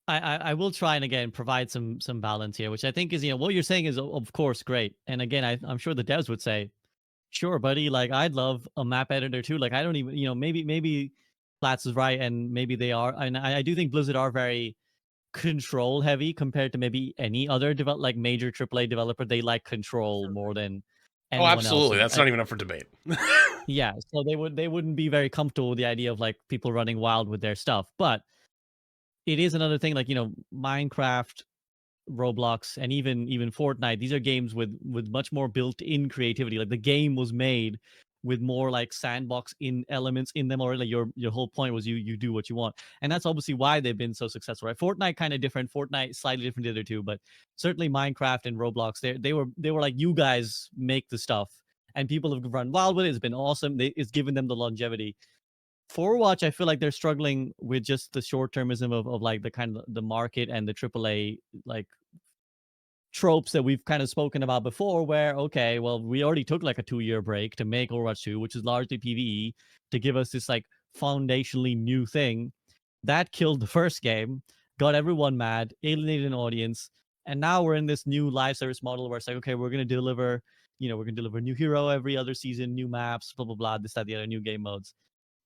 I will try and again provide some balance here, which I think is, what you're saying is of course great. And again, I'm sure the devs would say, sure, buddy, like I'd love a map editor too. Like I don't even, maybe Platts is right, and maybe they are, and I do think Blizzard are very control heavy compared to maybe any other like major AAA developer. They like control more than Oh, anyone else. absolutely. So That's not even up for debate. yeah, so they wouldn't be very comfortable with the idea of like people running wild with their stuff. But it is another thing, like Minecraft, Roblox, and even Fortnite. These are games with much more built-in creativity. Like the game was made with more like sandbox in elements in them already. Like your whole point was you do what you want, and that's obviously why they've been so successful. Right? Fortnite kind of different. Fortnite slightly different to the other two, but certainly Minecraft and Roblox, they were like, you guys make the stuff, and people have run wild with it. It's been awesome. It's given them the longevity. Overwatch, I feel like they're struggling with just the short termism of like the kind of the market and the AAA like tropes that we've kind of spoken about before, where okay, well, we already took like a 2-year break to make Overwatch 2, which is largely PvE, to give us this like foundationally new thing that killed the first game, got everyone mad, alienated an audience, and now we're in this new live service model where it's like, okay, we're gonna deliver, we're gonna deliver a new hero every other season, new maps, blah blah blah, this that the other, new game modes,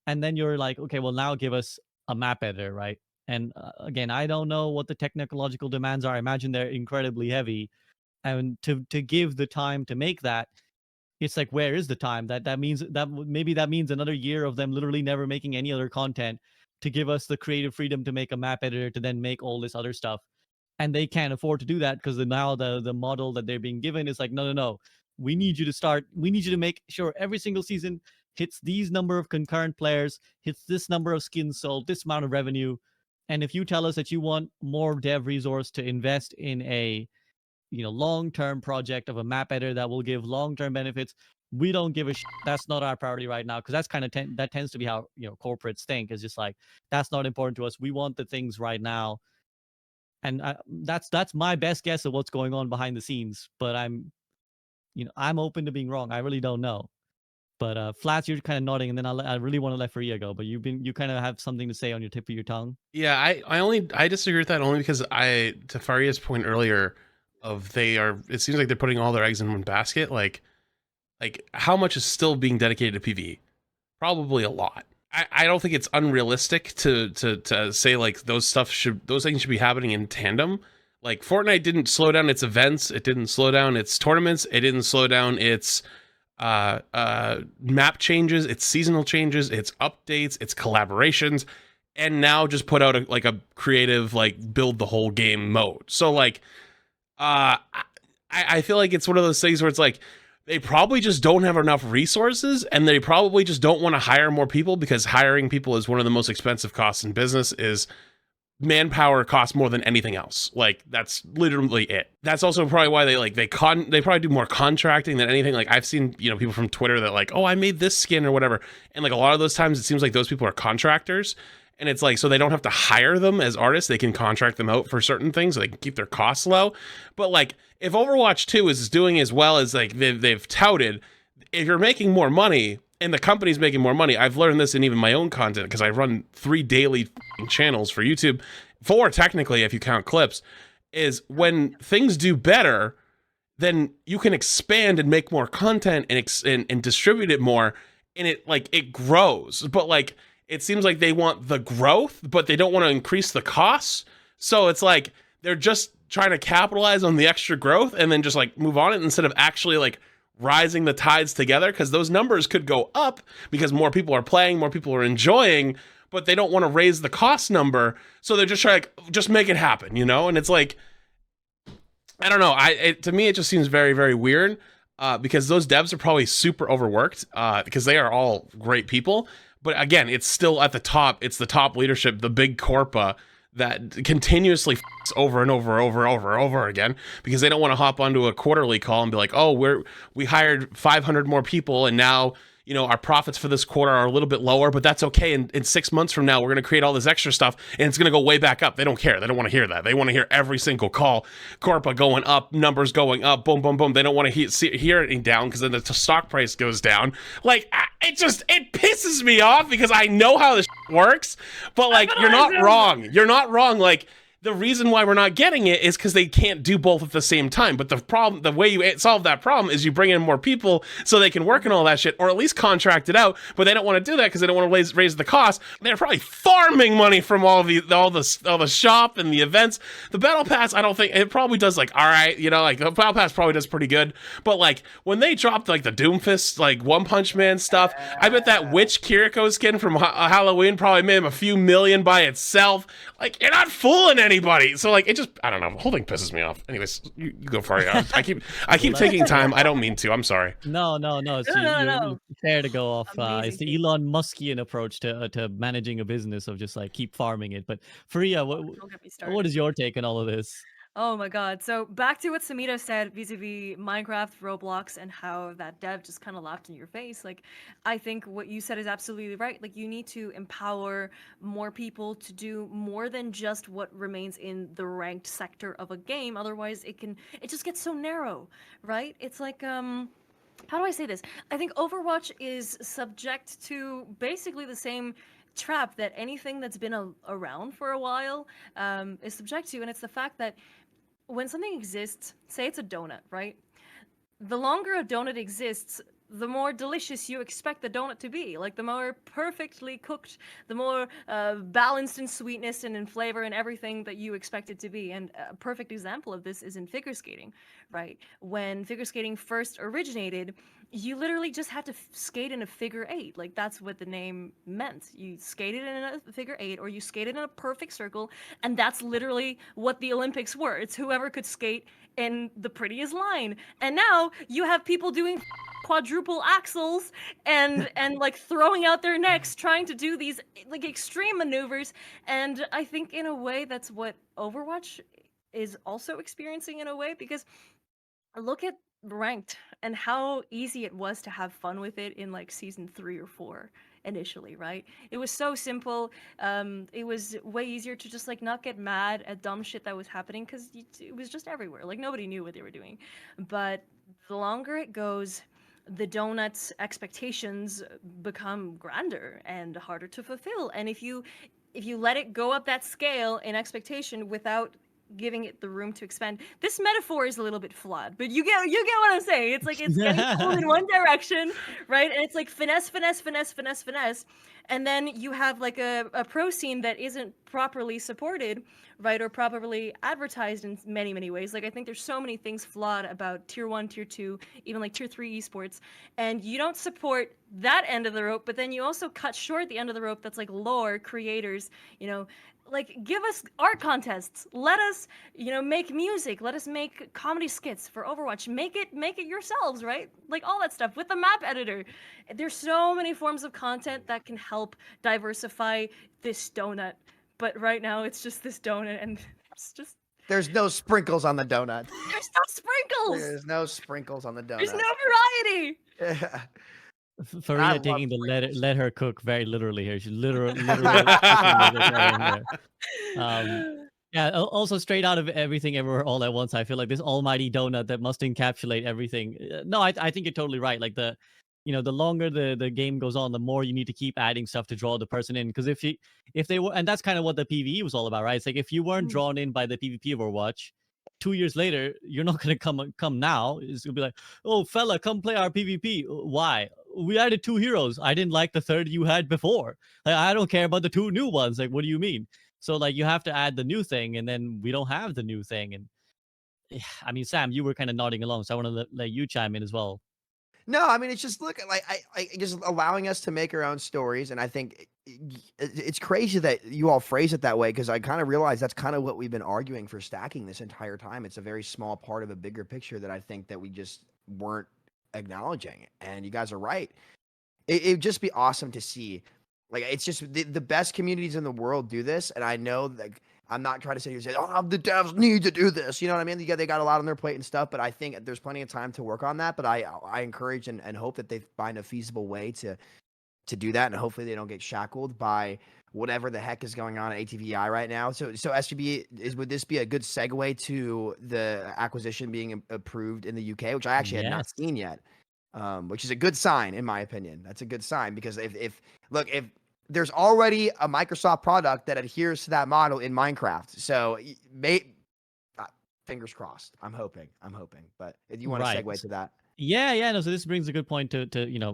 and then you're like, okay, well, now give us a map editor, right? And again, I don't know what the technological demands are. I imagine they're incredibly heavy, and to give the time to make that, it's like, where is the time? That means that maybe that means another year of them literally never making any other content to give us the creative freedom to make a map editor to then make all this other stuff, and they can't afford to do that because now the model that they're being given is like, no no no, we need you to make sure every single season hits these number of concurrent players, hits this number of skins sold, this amount of revenue. And if you tell us that you want more dev resource to invest in a long-term project of a map editor that will give long-term benefits, we don't give a shit. That's not our priority right now, because that's kind of that tends to be how corporates think. Is just like, that's not important to us, we want the things right now. And that's my best guess of what's going on behind the scenes, but I'm open to being wrong. I really don't know. But Flats, you're kind of nodding, and then I really want to let Faria go, but you kind of have something to say on your tip of your tongue. Yeah, I disagree with that only because to Faria's point earlier of it seems like they're putting all their eggs in one basket. Like how much is still being dedicated to PvE? Probably a lot. I don't think it's unrealistic to say like those things should be happening in tandem. Like Fortnite didn't slow down its events, it didn't slow down its tournaments, it didn't slow down its map changes, its seasonal changes, its updates, its collaborations, and now just put out a creative like build the whole game mode. So like I feel like it's one of those things where it's like they probably just don't have enough resources, and they probably just don't want to hire more people, because hiring people is one of the most expensive costs in business. Is manpower costs more than anything else. Like that's literally it. That's also probably why they probably do more contracting than anything. Like I've seen people from Twitter that like, oh, I made this skin or whatever, and like a lot of those times it seems like those people are contractors. And it's like, so they don't have to hire them as artists. They can contract them out for certain things so they can keep their costs low. But like, if Overwatch 2 is doing as well as like they've touted, if you're making more money and the company's making more money, I've learned this in even my own content because I run 3 daily channels for YouTube, 4 technically if you count clips, is when things do better, then you can expand and make more content and distribute it more, and it grows. But like, it seems like they want the growth, but they don't want to increase the costs. So it's like they're just trying to capitalize on the extra growth and then just like move on it instead of actually like rising the tides together, because those numbers could go up because more people are playing, more people are enjoying, but they don't want to raise the cost number. So they're just trying to just make it happen, And it's like, I don't know. To me, it just seems very, very weird because those devs are probably super overworked because they are all great people. But again, it's still at the top. It's the top leadership, the big corpa that continuously over and over again because they don't want to hop onto a quarterly call and be like, oh, we hired 500 more people and now our profits for this quarter are a little bit lower, but that's okay. In 6 months from now, we're going to create all this extra stuff and it's going to go way back up. They don't care. They don't want to hear that. They want to hear every single call. Corpa going up, numbers going up, boom, boom, boom. They don't want to hear it down because then the stock price goes down. Like, it pisses me off because I know how this works, but like, you're not wrong. You're not wrong. Like, The reason why we're not getting it is because they can't do both at the same time. But the way you solve that problem is you bring in more people so they can work on all that shit, or at least contract it out. But they don't want to do that because they don't want to raise the cost. They're probably farming money from all the shop and the events. The battle pass, I don't think it probably does like all right, like the battle pass probably does pretty good. But like when they dropped like the Doomfist, like One Punch Man stuff, I bet that Witch Kiriko skin from Halloween probably made him a few million by itself. Like you're not fooling anybody. So like it just, I don't know. The whole thing pisses me off. Anyways, you go for it. I keep taking time. I don't mean to. I'm sorry. No. It's No. you fair to go off. It's Amazing the Elon Muskian approach to managing a business of just like keep farming it. But Faria, Don't get me started. what is your take on all of this? Oh my god. So back to what Samita said vis-a-vis Minecraft, Roblox, and how that dev just kind of laughed in your face. Like, I think what you said is absolutely right. Like, you need to empower more people to do more than just what remains in the ranked sector of a game. Otherwise, it just gets so narrow, right? It's like, how do I say this? I think Overwatch is subject to basically the same trap that anything that's been around for a while is subject to, and it's the fact that when something exists, say it's a donut, right? The longer a donut exists, the more delicious you expect the donut to be. Like, the more perfectly cooked, the more balanced in sweetness and in flavor and everything that you expect it to be. And a perfect example of this is in figure skating, right? When figure skating first originated, you literally just had to skate in a figure eight. Like, that's what the name meant. You skated in a figure eight, or you skated in a perfect circle, and that's literally what the Olympics were. It's whoever could skate in the prettiest line. And now you have people doing quadruple axles and like throwing out their necks trying to do these like extreme maneuvers. And I think in a way that's what Overwatch is also experiencing in a way, because look at ranked and how easy it was to have fun with it in like season 3 or 4 initially, right? It was so simple. It was way easier to just like not get mad at dumb shit that was happening because it was just everywhere. Like, nobody knew what they were doing. But the longer it goes, the donuts expectations become grander and harder to fulfill. And if you let it go up that scale in expectation without giving it the room to expand. This metaphor is a little bit flawed, but you get what I'm saying. It's like it's getting pulled in one direction, right? And it's like finesse, and then you have like a pro scene that isn't properly supported, right, or properly advertised in many ways. Like, I think there's so many things flawed about tier 1, tier 2, even like tier 3 esports, and you don't support that end of the rope, but then you also cut short the end of the rope that's like lore creators, like, give us art contests. Let us, make music. Let us make comedy skits for Overwatch. Make it yourselves, right? Like, all that stuff with the map editor. There's so many forms of content that can help diversify this donut. But right now, it's just this donut, and it's just... There's no sprinkles on the donut. There's no sprinkles! There's no sprinkles on the donut. There's no variety! Yeah. Faria taking the let her cook very literally here. She's literally cooking here. Yeah, also straight out of Everything Everywhere All at Once, I feel like this almighty donut that must encapsulate everything. No, I think you're totally right. Like, the longer the game goes on, the more you need to keep adding stuff to draw the person in. Because if they were, and that's kind of what the PvE was all about, right? It's like, if you weren't drawn in by the PvP of Overwatch, 2 years later, you're not gonna come now. It's gonna be like, oh fella, come play our PvP. Why? We added 2 heroes. I didn't like the third you had before. Like, I don't care about the 2 new ones. Like, what do you mean? So like, you have to add the new thing, and then we don't have the new thing. And I mean, Sam, you were kind of nodding along, so I want to let you chime in as well. No, I mean, it's just look like I just allowing us to make our own stories, and I think it's crazy that you all phrase it that way, because I kind of realize that's kind of what we've been arguing for stacking this entire time. It's a very small part of a bigger picture that I think that we just weren't acknowledging, and you guys are right. It'd just be awesome to see. Like, it's just the best communities in the world do this, and I know, like, I'm not trying to say, oh, the devs need to do this. You know what I mean? They got a lot on their plate and stuff, but I think there's plenty of time to work on that. But I encourage and hope that they find a feasible way to do that, and hopefully they don't get shackled by whatever the heck is going on at ATVI right now. So SGB, would this be a good segue to the acquisition being approved in the UK, which I actually had not seen yet, which is a good sign in my opinion. That's a good sign, because if there's already a Microsoft product that adheres to that model in Minecraft. So fingers crossed. I'm hoping. But if you want to Right. segue to that. Yeah. No, so this brings a good point to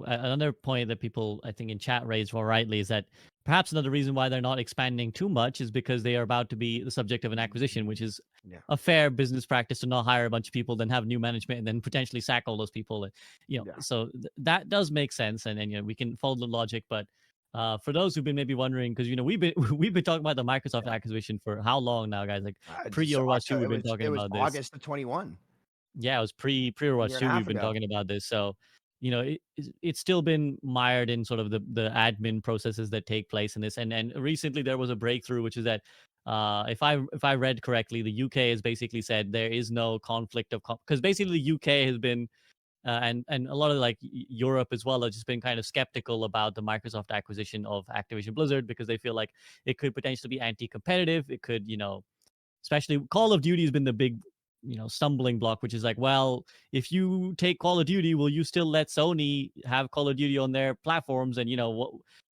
another point that people I think in chat raised more rightly is that perhaps another reason why they're not expanding too much is because they are about to be the subject of an acquisition, which is Yeah. a fair business practice to not hire a bunch of people, then have new management, and then potentially sack all those people. Yeah. So that does make sense, and we can follow the logic. But for those who've been maybe wondering, because we've been talking about the Microsoft acquisition for how long now, guys? Like pre Overwatch 2, we've been talking It was about this. August of 21. Yeah, it was pre-Overwatch 2 and a half we've been ago. talking about this. So, it's still been mired in sort of the admin processes that take place in this. And recently there was a breakthrough, which is that if I read correctly, the UK has basically said there is no conflict of because basically the UK has been and a lot of like Europe as well have just been kind of skeptical about the Microsoft acquisition of Activision Blizzard because they feel like it could potentially be anti-competitive. It could, especially Call of Duty has been the big, stumbling block, which is like, well, if you take Call of Duty, will you still let Sony have Call of Duty on their platforms? And what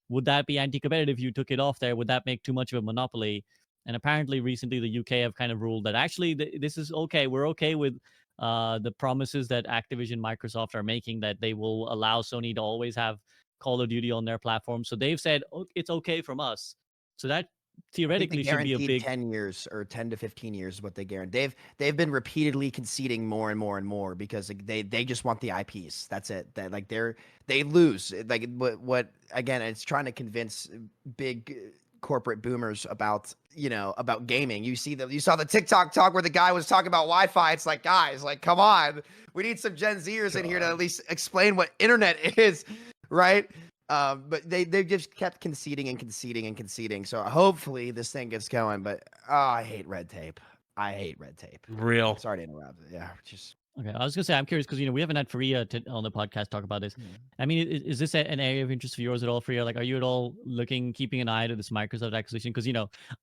would that be anti-competitive if you took it off there? Would that make too much of a monopoly? And apparently, recently the UK have kind of ruled that actually this is okay. We're okay with the promises that Activision, Microsoft are making that they will allow Sony to always have Call of Duty on their platform. So they've said it's okay from us. So that I think they theoretically should be a guaranteed big 10 years or 10 to 15 years is what they guarantee. They've been repeatedly conceding more and more and more because they just want the IPs. That's it. That like they lose. Like what again, it's trying to convince big corporate boomers about about gaming. You saw the TikTok talk where the guy was talking about Wi-Fi. It's like, guys, like, come on. We need some Gen Zers in here to at least explain what internet is, right? But they've just kept conceding and conceding and conceding. So hopefully this thing gets going. But I hate red tape. Real. Sorry to interrupt. Yeah, just Okay, I was gonna say I'm curious because we haven't had Faria on the podcast talk about this. I mean, is this an area of interest for yours at all, Faria? Like, are you at all keeping an eye to this Microsoft acquisition? Because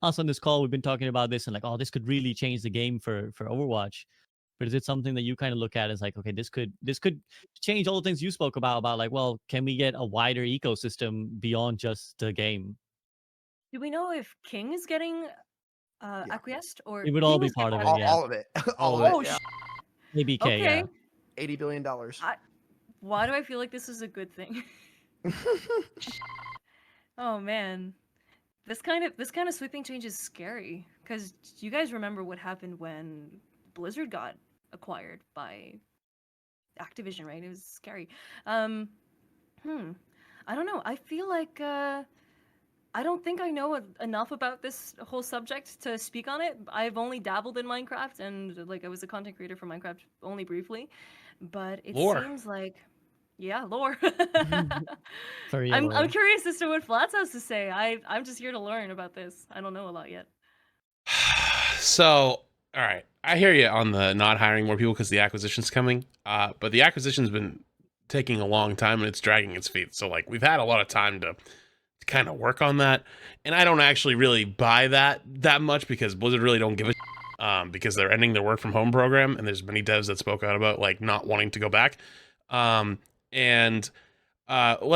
us on this call, we've been talking about this and like, oh, this could really change the game for Overwatch. But is it something that you kind of look at as like, okay, this could change all the things you spoke about like, well, can we get a wider ecosystem beyond just the game? Do we know if King is getting acquiesced or It would all King be was part of getting it, yeah. all of it. All all of of it. it. Yeah. ABK, Okay. yeah. $80 billion. Why do I feel like this is a good thing? Oh man. This kind of sweeping change is scary because you guys remember what happened when Blizzard got acquired by Activision, right? It was scary. I don't know. I feel like I don't think I know enough about this whole subject to speak on it. I've only dabbled in Minecraft and like I was a content creator for Minecraft only briefly, but it Lore. seems like lore. Faria I'm lore. curious as to what Flats has to say. I'm just here to learn about this. I don't know a lot yet. So, all right, I hear you on the not hiring more people because the acquisition's coming. But the acquisition's been taking a long time and it's dragging its feet. So, like, we've had a lot of time to kind of work on that, and I don't actually really buy that much because Blizzard really don't give a because they're ending their work from home program, and there's many devs that spoke out about like not wanting to go back. Let's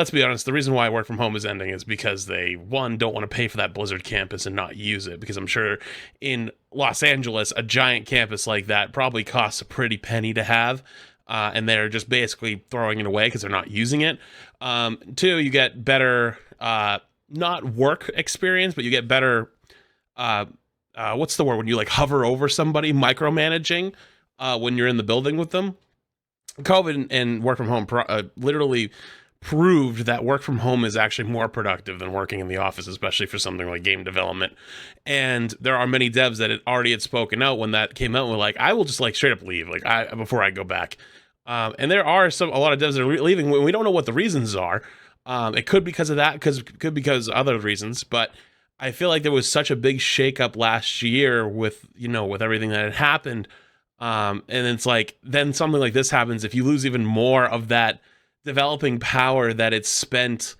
be honest, the reason why work from home is ending is because they, one, don't want to pay for that Blizzard campus and not use it, because I'm sure in Los Angeles, a giant campus like that probably costs a pretty penny to have, and they're just basically throwing it away because they're not using it. Two, you get better, not work experience, but you get better, what's the word, when you like hover over somebody, micromanaging, when you're in the building with them. COVID and work from home literally proved that work from home is actually more productive than working in the office, especially for something like game development. And there are many devs that already had spoken out when that came out and were like, I will just like straight up leave before I go back. And there are a lot of devs that are leaving. We don't know what the reasons are. It could be because of that, could because of other reasons, but I feel like there was such a big shakeup last year with everything that had happened. And it's like, then something like this happens, if you lose even more of that developing power that it's spent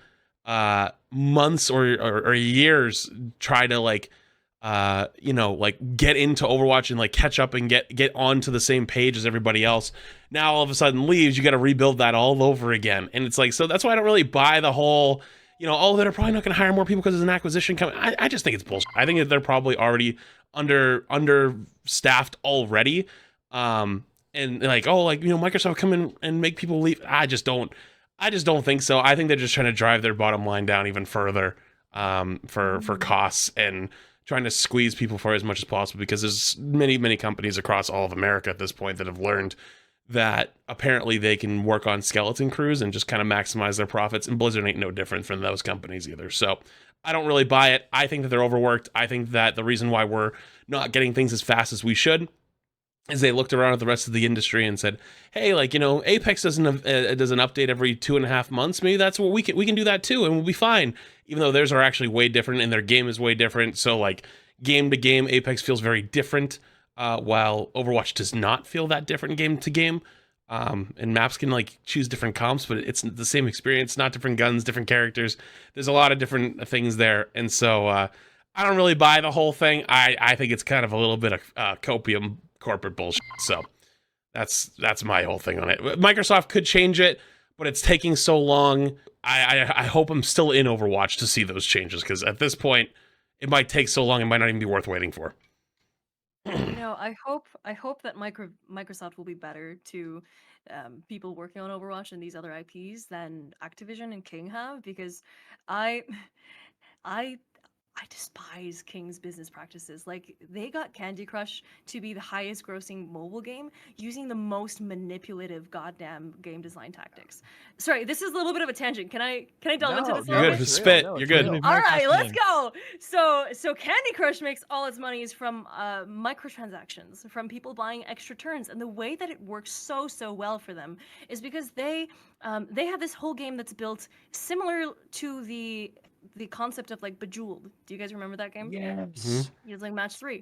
months or years try to like get into Overwatch and like catch up and get onto the same page as everybody else. Now all of a sudden leaves, you got to rebuild that all over again. And it's like, so that's why I don't really buy the whole you know, oh, they're probably not going to hire more people because there's an acquisition coming. I just think it's bullshit. I think that they're probably already understaffed already. And like, oh, like, you know, Microsoft come in and make people leave. I just don't think so. I think they're just trying to drive their bottom line down even further, for costs, and trying to squeeze people for as much as possible, because there's many companies across all of America at this point that have learned that apparently they can work on skeleton crews and just kind of maximize their profits, and Blizzard ain't no different from those companies either. So I don't really buy it. I think that they're overworked. I think that the reason why we're not getting things as fast as we should is they looked around at the rest of the industry and said, hey, like, you know, Apex does an update every 2.5 months. Maybe that's what we can do that too, and we'll be fine. Even though theirs are actually way different and their game is way different. So like game to game, Apex feels very different, while Overwatch does not feel that different game to game. And maps can like choose different comps, but it's the same experience, not different guns, different characters. There's a lot of different things there. And so I don't really buy the whole thing. I think it's kind of a little bit of copium corporate bullshit. So that's my whole thing on it. Microsoft could change it, but it's taking so long. I hope I'm still in Overwatch to see those changes, because at this point it might take so long, it might not even be worth waiting for. No, I hope that Microsoft will be better to people working on Overwatch and these other IPs than Activision and King have, because I I I despise King's business practices. Like, they got Candy Crush to be the highest grossing mobile game using the most manipulative goddamn game design tactics. Sorry, this is a little bit of a tangent. Can I delve into this a You're little good. bit? Spit. No, You're it's good. real. All right, let's go. So Candy Crush makes all its money is from microtransactions, from people buying extra turns, and the way that it works so well for them is because they have this whole game that's built similar to the concept of like Bejeweled. Do you guys remember that game? Yes. It was like match 3.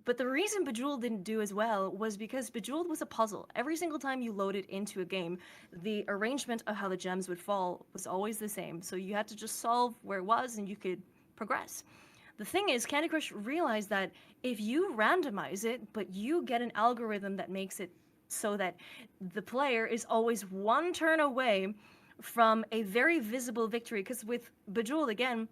But the reason Bejeweled didn't do as well was because Bejeweled was a puzzle. Every single time you loaded into a game, the arrangement of how the gems would fall was always the same. So you had to just solve where it was and you could progress. The thing is, Candy Crush realized that if you randomize it, but you get an algorithm that makes it so that the player is always one turn away from a very visible victory, because with Bejeweled, again,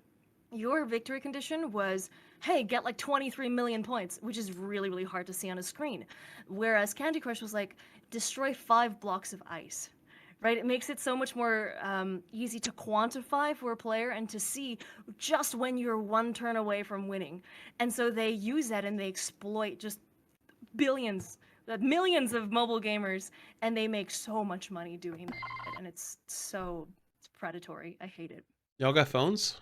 your victory condition was, hey, get like 23 million points, which is really hard to see on a screen. Whereas Candy Crush was like, destroy 5 blocks of ice, right? It makes it so much more easy to quantify for a player and to see just when you're one turn away from winning. And so they use that and they exploit just millions of mobile gamers, and they make so much money doing that, and it's predatory. I hate it. Y'all got phones?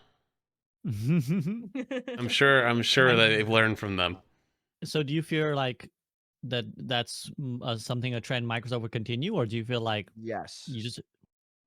I'm sure that they've learned from them. So do you feel like that's something, a trend Microsoft would continue, or do you feel like Yes. you just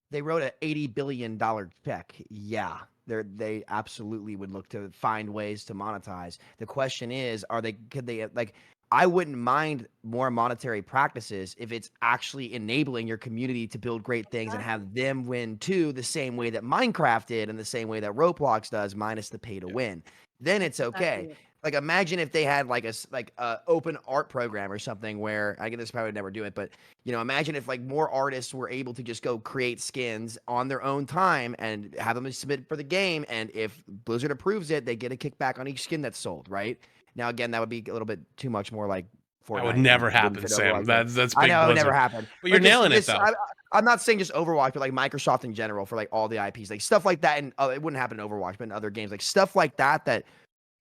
They wrote an $80 billion check. Yeah, they absolutely would look to find ways to monetize. The question is, could they like? I wouldn't mind more monetary practices if it's actually enabling your community to build great things and have them win too, the same way that Minecraft did and the same way that Roblox does, minus the pay to win. Then it's okay. Exactly. Like, imagine if they had like a open art program or something where, I guess this probably would never do it, but imagine if like more artists were able to just go create skins on their own time and have them submit for the game, and if Blizzard approves it, they get a kickback on each skin that's sold, right? Now, again, that would be a little bit too much more like Fortnite. That would never and wouldn't happen, fit Sam. Overwatch. That's I big know it would Blizzard. never happen. But you're nailing it, though. I'm not saying just Overwatch, but like Microsoft in general for like all the IPs, like stuff like that. And it wouldn't happen in Overwatch, but in other games, like stuff like that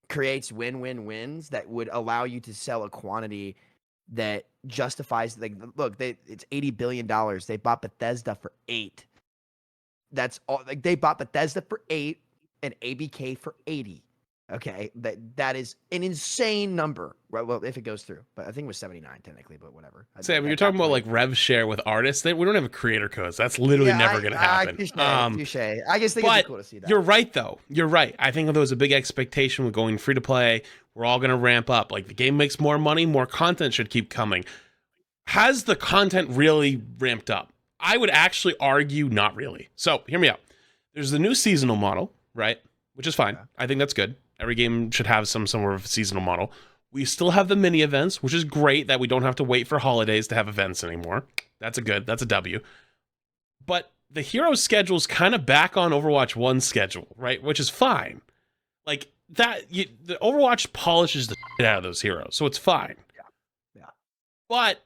creates win-win-wins that would allow you to sell a quantity that justifies, like, look, it's $80 billion. They bought Bethesda for 8. That's all. Like, they bought Bethesda for 8 and ABK for 80. Okay, that is an insane number. Well, if it goes through, but I think it was 79 technically, but whatever. Sam, you're talking about like rev share with artists. We don't have a creator codes. That's literally never going to happen. Touche. I just think it'd be cool to see that. You're right, though. You're right. I think there was a big expectation with going free to play. We're all going to ramp up. Like, the game makes more money, more content should keep coming. Has the content really ramped up? I would actually argue not really. So hear me out. There's the new seasonal model, right? Which is fine. I think that's good. Every game should have some sort of seasonal model. We still have the mini events, which is great that we don't have to wait for holidays to have events anymore. That's a W. But the hero schedule's kind of back on Overwatch 1 schedule, right? Which is fine. Like that, the Overwatch polishes the shit out of those heroes, so it's fine. Yeah. But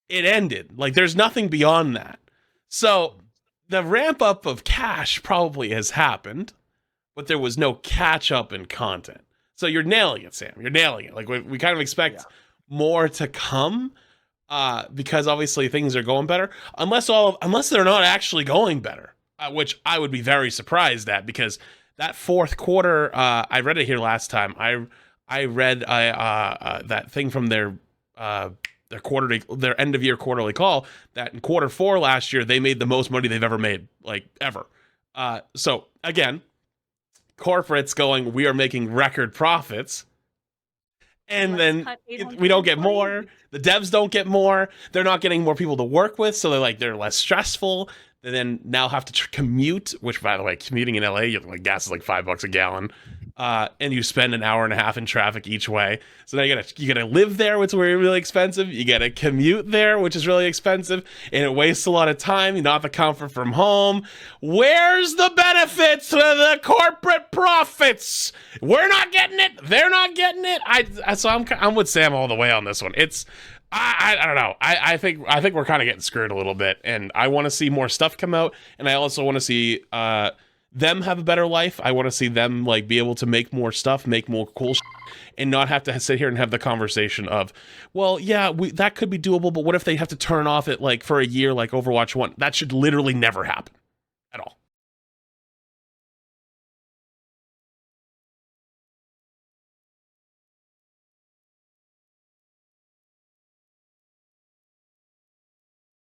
it ended. Like there's nothing beyond that. So the ramp up of cash probably has happened, but there was no catch up in content. So you're nailing it, Sam. You're nailing it. Like we kind of expect more to come, because obviously things are going better. Unless they're not actually going better, which I would be very surprised at, because that fourth quarter, I read it here last time. I read that thing from their end of year quarterly call, that in quarter 4 last year they made the most money they've ever made, like ever. So again, corporates going, we are making record profits, and then we don't get more. The devs don't get more. They're not getting more people to work with, so they're less stressful. They then now have to commute, which, by the way, commuting in LA, gas is like $5 a gallon, and you spend an hour and a half in traffic each way. So now you gotta live there, which is really expensive. You gotta commute there, which is really expensive, and it wastes a lot of time. You don't have the comfort from home. Where's the benefits to the corporate profits? We're not getting it. They're not getting it. So I'm with Sam all the way on this one. It's I don't know. I think we're kind of getting screwed a little bit, and I want to see more stuff come out, and I also want to see them have a better life. I want to see them be able to make more stuff, make more cool shit, and not have to sit here and have the conversation of, well, yeah, that could be doable, but what if they have to turn off it for a year like Overwatch 1? That should literally never happen.